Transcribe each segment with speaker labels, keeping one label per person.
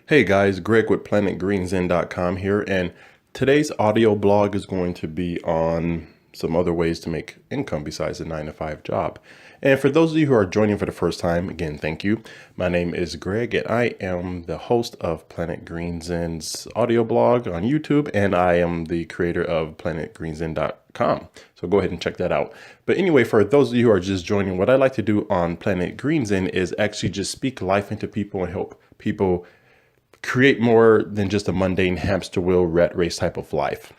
Speaker 1: Hey guys, Greg with PlanetGreenZen.com here, and today's audio blog is going to be on some other ways to make income besides a 9-to-5 job. And for those of you who are joining for the first time, again, thank you. My name is Greg, and I am the host of Planet Green Zen's audio blog on YouTube, and I am the creator of PlanetGreenZen.com. So go ahead and check that out. But anyway, for those of you who are just joining, what I like to do on Planet Green Zen is actually just speak life into people and help people create more than just a mundane hamster wheel rat race type of life.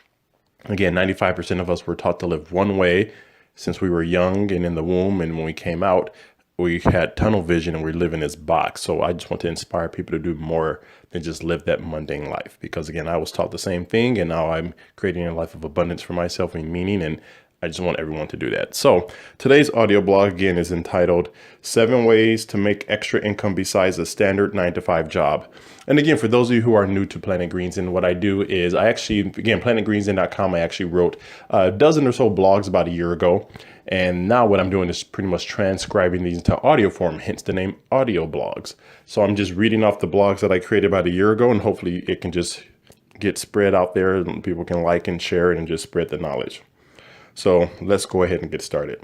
Speaker 1: Again, 95% of us were taught to live one way since we were young and in the womb. And when we came out, we had tunnel vision and we live in this box. So I just want to inspire people to do more than just live that mundane life. Because again, I was taught the same thing, and now I'm creating a life of abundance for myself and meaning. And I just want everyone to do that. So today's audio blog again is entitled 7 Ways to Make Extra Income Besides a Standard 9-to-5 Job. And again, for those of you who are new to Planet Green Zen, what I do is PlanetGreenZen.com, I actually wrote a dozen or so blogs about a year ago. And now what I'm doing is pretty much transcribing these into audio form, hence the name audio blogs. So I'm just reading off the blogs that I created about a year ago, and hopefully it can just get spread out there and people can like and share it and just spread the knowledge. So let's go ahead and get started.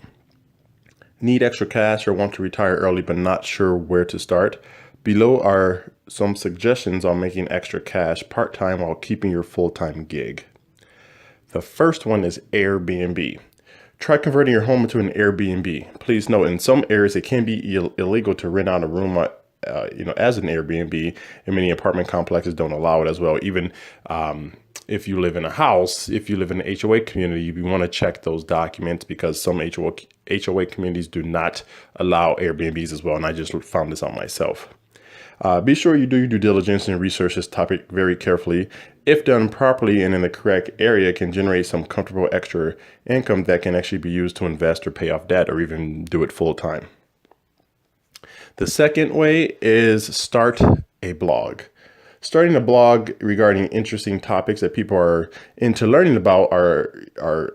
Speaker 1: Need extra cash or want to retire early but not sure where to start? Below are some suggestions on making extra cash part-time while keeping your full-time gig. The first one is Airbnb. Try converting your home into an Airbnb. Please note, in some areas it can be illegal to rent out a room as an Airbnb, and many apartment complexes don't allow it as well. Even if you live in a house, if you live in an HOA community, you want to check those documents because some HOA communities do not allow Airbnbs as well. And I just found this out myself. Be sure you do your due diligence and research this topic very carefully. If done properly and in the correct area, it can generate some comfortable extra income that can actually be used to invest or pay off debt or even do it full time. The second way is start a blog. Starting a blog regarding interesting topics that people are into learning about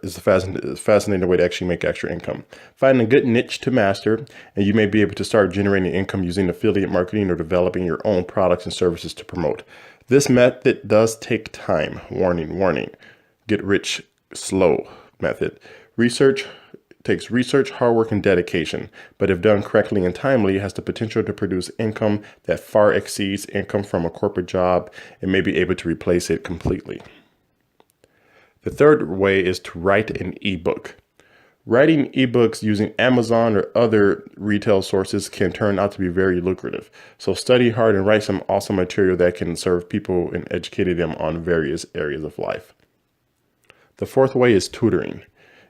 Speaker 1: is a fascinating way to actually make extra income. Find a good niche to master, and you may be able to start generating income using affiliate marketing or developing your own products and services to promote. This method does take time. Warning, warning. Get rich slow method. Takes research, hard work, and dedication, but if done correctly and timely, has the potential to produce income that far exceeds income from a corporate job and may be able to replace it completely. The third way is to write an ebook. Writing ebooks using Amazon or other retail sources can turn out to be very lucrative. So study hard and write some awesome material that can serve people and educate them on various areas of life. The fourth way is tutoring.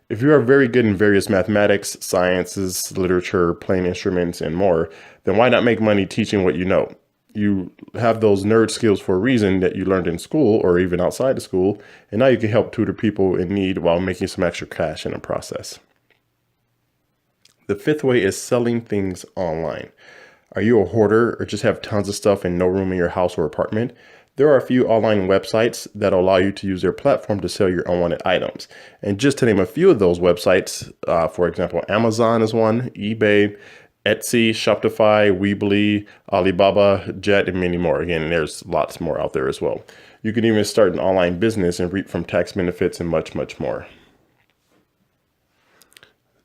Speaker 1: If you are very good in various mathematics, sciences, literature, playing instruments, and more, then why not make money teaching what you know? You have those nerd skills for a reason that you learned in school or even outside of school, and now you can help tutor people in need while making some extra cash in the process. The fifth way is selling things online. Are you a hoarder or just have tons of stuff and no room in your house or apartment? There are a few online websites that allow you to use their platform to sell your unwanted items. And just to name a few of those websites, for example, Amazon is one, eBay, Etsy, Shopify, Weebly, Alibaba, Jet, and many more. Again, there's lots more out there as well. You can even start an online business and reap from tax benefits and much, much more.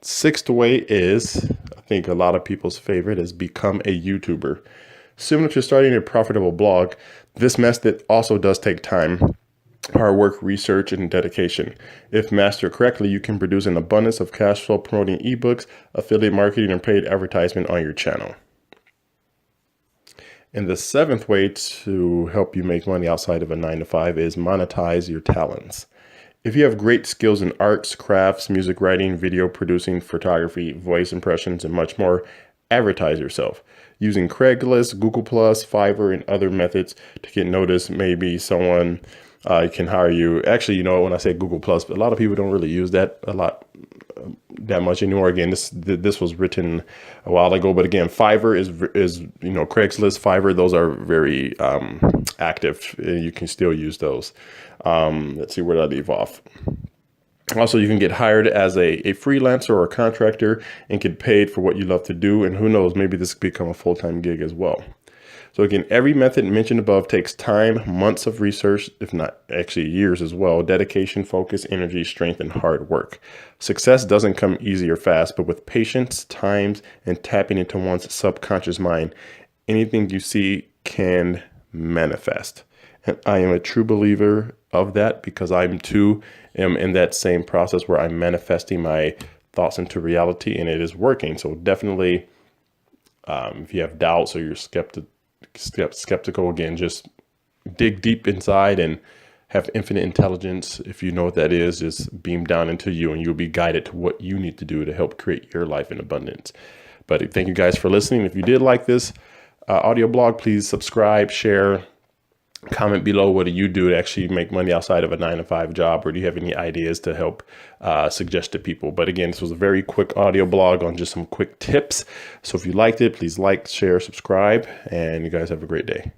Speaker 1: Sixth way is, I think a lot of people's favorite, is become a YouTuber. Similar to starting a profitable blog, this method also does take time, hard work, research, and dedication. If mastered correctly, you can produce an abundance of cash flow promoting ebooks, affiliate marketing, and paid advertisement on your channel. And the seventh way to help you make money outside of a 9-to-5 is monetize your talents. If you have great skills in arts, crafts, music writing, video producing, photography, voice impressions, and much more, advertise yourself. Using Craigslist, Google+, Fiverr, and other methods to get noticed, maybe someone can hire you. Actually, when I say Google+, a lot of people don't really use that that much anymore. Again, this was written a while ago, but again, Fiverr is Craigslist, Fiverr, those are very active. You can still use those. Let's see, where did I leave off? Also, you can get hired as a freelancer or a contractor and get paid for what you love to do. And who knows, maybe this could become a full-time gig as well. So again, every method mentioned above takes time, months of research, if not actually years as well, dedication, focus, energy, strength, and hard work. Success doesn't come easy or fast, but with patience, time, and tapping into one's subconscious mind, anything you see can manifest. And I am a true believer of that because I'm too am in that same process where I'm manifesting my thoughts into reality, and it is working. So definitely, if you have doubts or you're skeptical, again, just dig deep inside and have infinite intelligence. If you know what that is, just beam down into you and you'll be guided to what you need to do to help create your life in abundance. But thank you guys for listening. If you did like this audio blog, please subscribe, share, comment below. What do you do to actually make money outside of a 9-to-5 job? Or do you have any ideas to help suggest to people? But again, this was a very quick audio blog on just some quick tips. So if you liked it, please like, share, subscribe, and you guys have a great day.